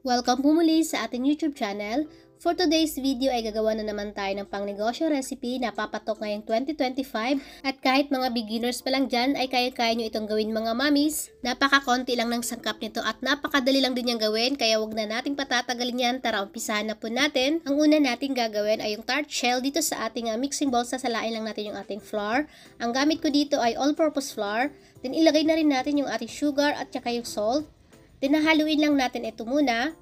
Welcome po muli sa ating YouTube channel. For today's video ay gagawa na naman tayo ng pangnegosyo recipe na papatok ngayong 2025 at kahit mga beginners pa lang dyan ay kaya-kaya nyo itong gawin mga mommies. Napakakonti lang ng sangkap nito at napakadali lang din yung gawin kaya wag na nating patatagalin yan. Tara umpisahan na po natin. Ang una nating gagawin ay yung tart shell. Dito sa ating mixing bowl sasalain lang natin yung ating flour. Ang gamit ko dito ay all-purpose flour. Then ilagay na rin natin yung ating sugar at saka yung salt. Then hahaluin lang natin ito muna.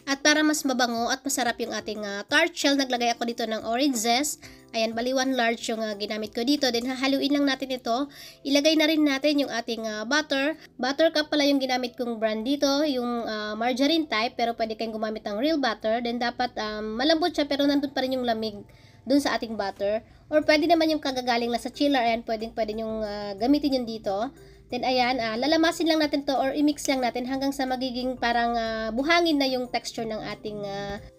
At para mas mabango at masarap yung ating tart shell, naglagay ako dito ng orange zest. Ayan, bali 1 large yung ginamit ko dito. Then hahaluin lang natin ito. Ilagay na rin natin yung ating butter. Buttercup pala yung ginamit kong brand dito, yung margarine type, pero pwede kayong gumamit ng real butter. Then dapat malambot siya pero nandun pa rin yung lamig dun sa ating butter. Or pwede naman yung kagagaling na sa chiller. Ayan, pwede yung gamitin yun dito. Then ayan, lalamasin lang natin to or i-mix lang natin hanggang sa magiging parang buhangin na yung texture ng ating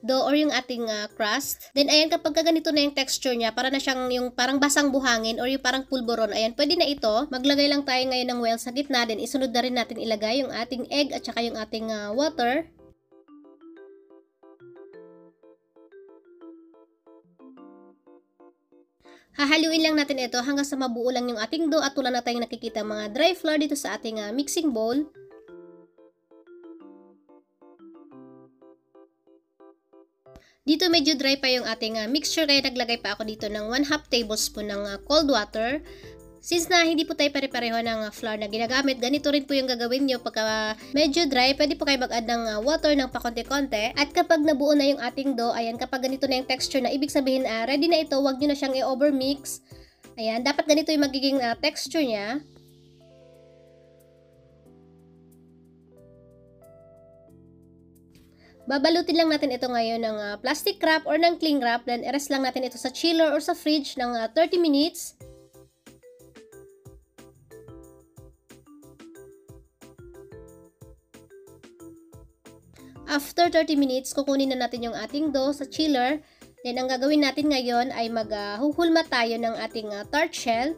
dough or yung ating crust. Then ayan, kapag ganito na yung texture niya, para na siyang yung parang basang buhangin or yung parang pulboron, ayan, pwede na ito. Maglagay lang tayo ngayon ng well sa gitna, then isunod na rin natin ilagay yung ating egg at saka yung ating water. Hahaluin lang natin ito hanggang sa mabuo lang yung ating dough at wala na tayong nakikita mga dry flour dito sa ating mixing bowl. Dito medyo dry pa yung ating mixture kaya naglagay pa ako dito ng 1/2 tablespoon ng cold water. Since na hindi po tayo pare-pareho ng flour na ginagamit, ganito rin po yung gagawin nyo. Pagka medyo dry, pwede po kayo mag-add ng water ng pakonti-konti. At kapag nabuo na yung ating dough, ayan, kapag ganito na yung texture na, ibig sabihin, ready na ito, huwag nyo na siyang i-overmix. Ayan, dapat ganito yung magiging texture niya. Babalutin lang natin ito ngayon ng plastic wrap or ng cling wrap, then i-rest lang natin ito sa chiller or sa fridge ng 30 minutes. After 30 minutes, kukunin na natin yung ating dough sa chiller. Then, ang gagawin natin ngayon ay maghuhulma tayo ng ating tart shell.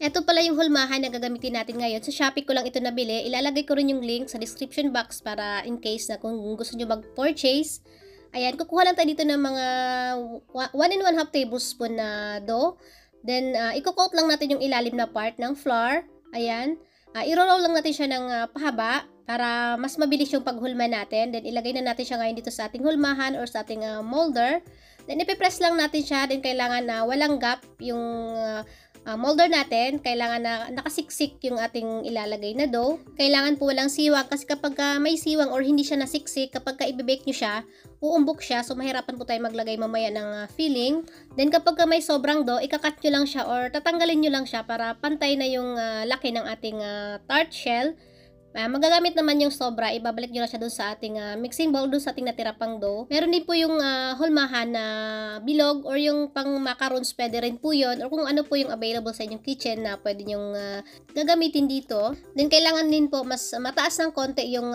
Ito pala yung hulmahan na gagamitin natin ngayon. Sa Shopee ko lang ito nabili. Ilalagay ko rin yung link sa description box para in case na kung gusto nyo mag-purchase. Ayan, kukuha lang tayo dito ng mga 1 1/2 tablespoon na dough. Then, i-coat lang natin yung ilalim na part ng flour. Ayan. I-roll lang natin siya ng pahaba para mas mabilis yung paghulma natin. Then, ilagay na natin siya ngayon dito sa ating hulmahan or sa ating molder. Then, ipipress lang natin siya. Then, kailangan na walang gap yung molder natin. Kailangan na nakasiksik yung ating ilalagay na dough. Kailangan po walang siwang kasi kapag may siwang or hindi siya nasiksik, kapag i-bake nyo siya, uumbok siya. So, mahirapan po tayo maglagay mamaya ng filling. Then, kapag may sobrang dough, ikakat nyo lang siya or tatanggalin nyo lang siya para pantay na yung laki ng ating tart shell. Magagamit naman yung sobra, ibabalik nyo na siya doon sa ating mixing bowl, doon sa ating natira pang dough. Meron din po yung hulmahan na bilog or yung pang macarons, pwede rin po yun. Or kung ano po yung available sa inyong kitchen na pwede nyong gagamitin dito. Then, kailangan din po mas mataas ng konti yung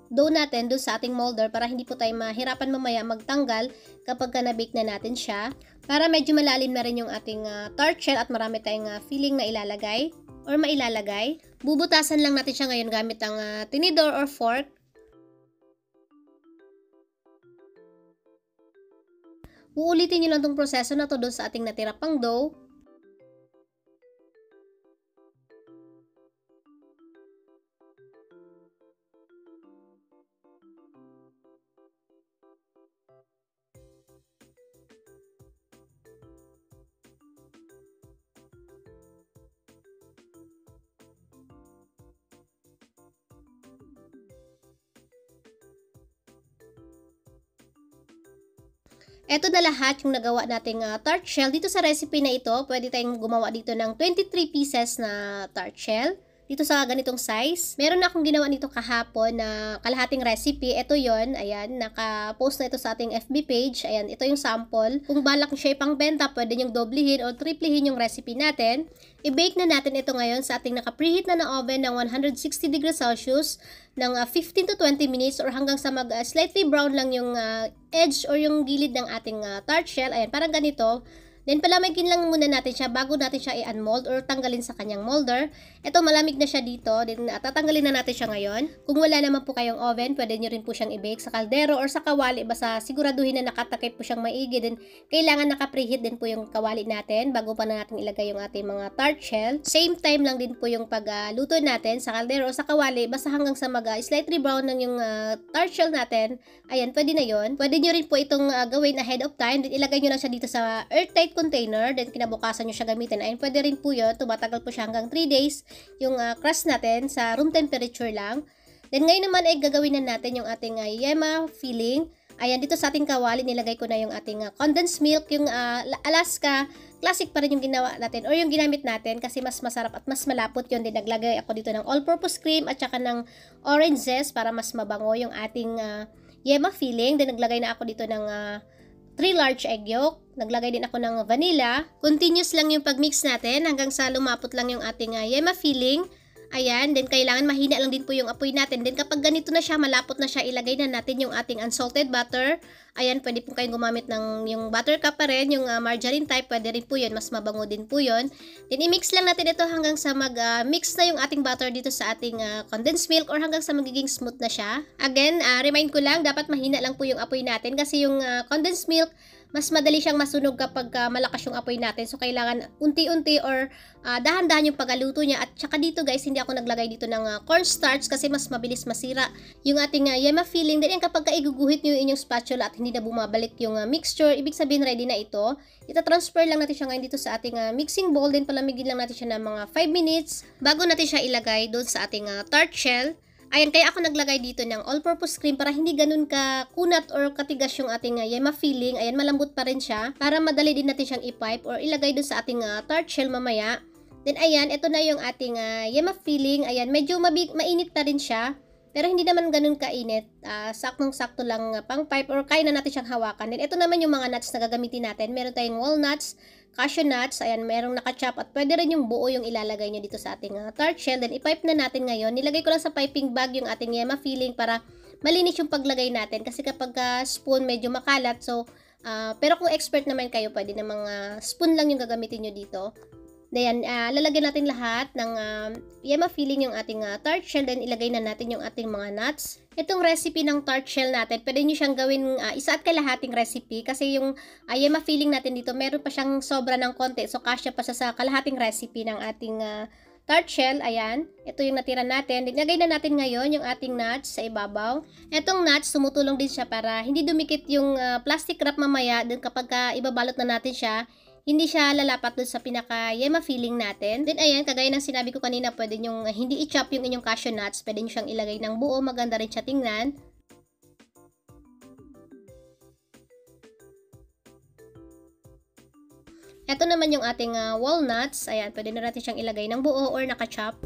dough natin doon sa ating molder para hindi po tayo mahirapan mamaya magtanggal kapag na-bake na natin siya. Para medyo malalim na rin yung ating tart shell at marami tayong filling na ilalagay or mailalagay. Bubutasan lang natin siya ngayon gamit ang tinidor or fork. Uulitin nyo lang itong proseso na to doon sa ating natira pang dough. Ito na lahat yung nagawa nating tart shell. Dito sa recipe na ito, pwede tayong gumawa dito ng 23 pieces na tart shell. Dito sa ganitong size. Meron na akong ginawa nito kahapon na kalahating recipe. Ito yon, ayan, naka-post na ito sa ating FB page. Ayan, ito yung sample. Kung balak nyo siya ipangbenta, pwede nyong doblehin o triplehin yung recipe natin. I-bake na natin ito ngayon sa ating naka-preheat na oven ng 160 degrees Celsius ng 15 to 20 minutes or hanggang sa slightly brown lang yung edge or yung gilid ng ating tart shell. Ayan, parang ganito. Then palamigin lang muna natin siya bago natin siya i-unmold or tanggalin sa kanyang molder. Ito malamig na siya dito, then tatanggalin na natin siya ngayon. Kung wala naman po kayong oven, pwede nyo rin po siyang i-bake sa kaldero or sa kawali, basta siguraduhin na nakatakip po siyang maigi. Then kailangan naka-preheat din po yung kawali natin bago pa na natin ilagay yung ating mga tart shell. Same time lang din po yung pagluto natin sa kaldero o sa kawali, basta hanggang sa slightly brown ng yung tart shell natin. Ayan, pwede na yon. Pwede nyo rin po itong gawin ahead of time, then ilagay nyo lang siya dito sa airtight container, then kinabukasan nyo siya gamitin. Ayun, pwede rin po yun. Tumatagal po siya hanggang 3 days yung crust natin sa room temperature lang. Then ngayon naman ay gagawin na natin yung ating yema filling. Ayan, dito sa ating kawali nilagay ko na yung ating condensed milk, yung Alaska. Classic pa rin yung ginawa natin or yung ginamit natin kasi mas masarap at mas malapot yun. Din naglagay ako dito ng all-purpose cream at saka ng orange zest para mas mabango yung ating yema filling. Then naglagay na ako dito ng 3 large egg yolk. Naglagay din ako ng vanilla. Continuous lang yung pagmix natin hanggang sa lumapot lang yung ating yema filling. Ayan, then kailangan mahina lang din po yung apoy natin. Then kapag ganito na siya, malapot na siya, ilagay na natin yung ating unsalted butter. Ayan, pwede po kayong gumamit ng yung buttercup pa rin, yung margarine type, pwede rin po yun, mas mabango din po yun. Then i-mix lang natin ito hanggang sa mag-mix na yung ating butter dito sa ating condensed milk or hanggang sa magiging smooth na siya. Again, remind ko lang, dapat mahina lang po yung apoy natin kasi yung condensed milk, mas madali siyang masunog kapag malakas yung apoy natin. So, kailangan unti-unti or dahan-dahan yung pagluto niya. At saka dito guys, hindi ako naglagay dito ng cornstarch kasi mas mabilis masira yung ating yema filling. Then kapag iguguhit nyo yung inyong spatula at hindi na bumabalik yung mixture, ibig sabihin ready na ito. Ita-transfer lang natin siya ngayon dito sa ating mixing bowl. Then palamigin lang natin siya ng mga 5 minutes bago natin siya ilagay doon sa ating tart shell. Ayan, kaya ako naglagay dito ng all-purpose cream para hindi ganun ka kunat or katigas yung ating yema filling. Ayan, malambot pa rin siya para madali din natin siyang i-pipe or ilagay dun sa ating tart shell mamaya. Then ayan, ito na yung ating yema filling. Ayan, medyo mainit na rin siya. Pero hindi naman ganun kainit. Saktong-sakto lang pang pipe or kaya na natin siyang hawakan. Then ito naman yung mga nuts na gagamitin natin. Meron tayong walnuts, cashew nuts, ayan, merong nakachop at pwede rin yung buo yung ilalagay nyo dito sa ating tart shell. Then i-pipe na natin ngayon. Nilagay ko lang sa piping bag yung ating yema filling para malinis yung paglagay natin. Kasi kapag spoon medyo makalat, so pero kung expert naman kayo, pwede na mga spoon lang yung gagamitin nyo dito. Then, lalagyan natin lahat ng yema filling yung ating tart shell. Then, ilagay na natin yung ating mga nuts. Itong recipe ng tart shell natin, pwede nyo siyang gawin isa at kalahating recipe. Kasi yung yema filling natin dito, meron pa siyang sobra ng konti. So, kasya pa siya sa kalahating recipe ng ating tart shell. Ayan, ito yung natira natin. Ilagay na natin ngayon yung ating nuts sa ibabaw. Itong nuts, tumutulong din siya para hindi dumikit yung plastic wrap mamaya. Then, kapag ibabalot na natin siya, hindi siya lalapat doon sa pinaka yema filling natin. Then ayan, kagaya ng sinabi ko kanina, pwede nyo hindi i-chop yung inyong cashew nuts. Pwede nyo siyang ilagay ng buo, maganda rin siya tingnan. Ito naman yung ating walnuts. Ayan, pwede na natin siyang ilagay ng buo or naka-chop.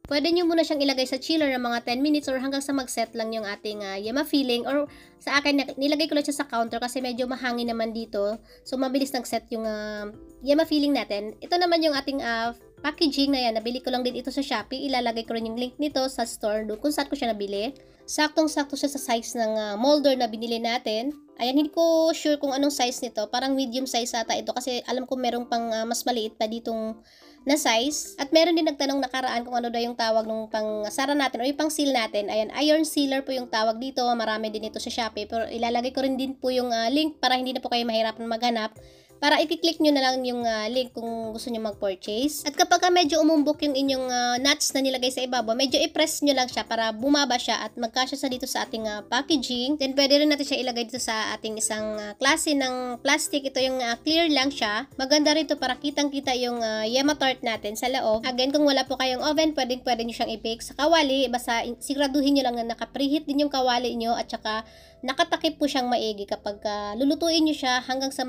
Pwede nyo muna siyang ilagay sa chiller ng mga 10 minutes or hanggang sa mag-set lang yung ating yema filling. Or sa akin, nilagay ko lang siya sa counter kasi medyo mahangin naman dito. So, mabilis nag-set yung yema filling natin. Ito naman yung ating packaging na yan. Nabili ko lang din ito sa Shopee. Ilalagay ko rin yung link nito sa store doon kung saan ko siya nabili. Saktong-sakto siya sa size ng molder na binili natin. Ayan, hindi ko sure kung anong size nito. Parang medium size ata ito kasi alam ko merong pang mas maliit pa ditong na size. At meron din nagtanong nakaraan kung ano daw yung tawag ng pang sara natin o yung pang seal natin. Ayan, iron sealer po yung tawag dito. Marami din ito sa Shopee. Pero ilalagay ko rin din po yung link para hindi na po kayo mahirapan maghanap. Para i-click nyo na lang yung link kung gusto nyo mag-purchase. At kapag medyo umumbok yung inyong nuts na nilagay sa ibabaw, medyo i-press nyo lang siya para bumaba siya at magkasya sa dito sa ating packaging. Then pwede rin natin siya ilagay dito sa ating isang klase ng plastic. Ito yung clear lang siya. Maganda rin ito para kitang-kita yung yema tart natin sa loob. Again, kung wala po kayong oven, pwede nyo siyang i-bake sa kawali. Basta siguraduhin nyo lang na naka-preheat din yung kawali nyo at saka nakatakip po siyang maigi kapag lulutuin nyo siya hanggang sa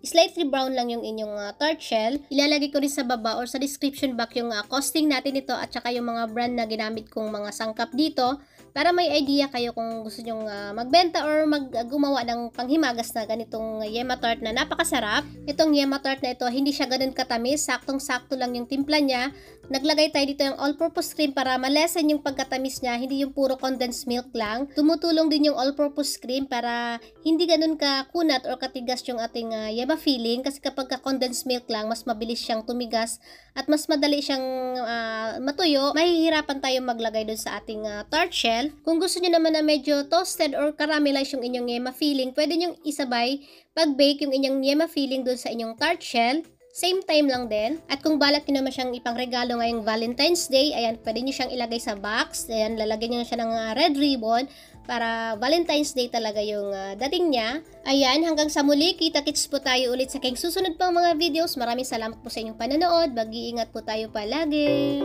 slightly brown lang yung inyong tart shell. Ilalagay ko rin sa baba or sa description box yung costing natin ito at saka yung mga brand na ginamit kong mga sangkap dito para may idea kayo kung gusto nyong magbenta or gumawa ng panghimagas na ganitong Yema Tart na napakasarap. Itong Yema Tart na ito, hindi siya ganun katamis, saktong-sakto lang yung timpla niya. Naglagay tayo dito ng all-purpose cream para malesen yung pagkatamis niya, hindi yung puro condensed milk lang. Tumutulong din yung all-purpose cream para hindi ganun kakunat or katigas yung ating Yema filling, kasi kapag condensed milk lang, mas mabilis siyang tumigas at mas madali siyang matuyo. Mahihirapan tayo maglagay dun sa ating tart shell. Kung gusto niyo naman na medyo toasted or caramelize yung inyong Yema filling, pwede nyo isabay pag-bake yung inyong Yema filling dun sa inyong tart shell. Same time lang din. At kung balak nyo naman siyang ipangregalo ngayong Valentine's Day, ayan, pwede nyo siyang ilagay sa box. Ayan, lalagyan nyo siya ng red ribbon para Valentine's Day talaga yung dating niya. Ayan, hanggang sa muli, kita-kits po tayo ulit sa aking susunod pang mga videos. Maraming salamat po sa inyong panonood. Mag-iingat po tayo palagi.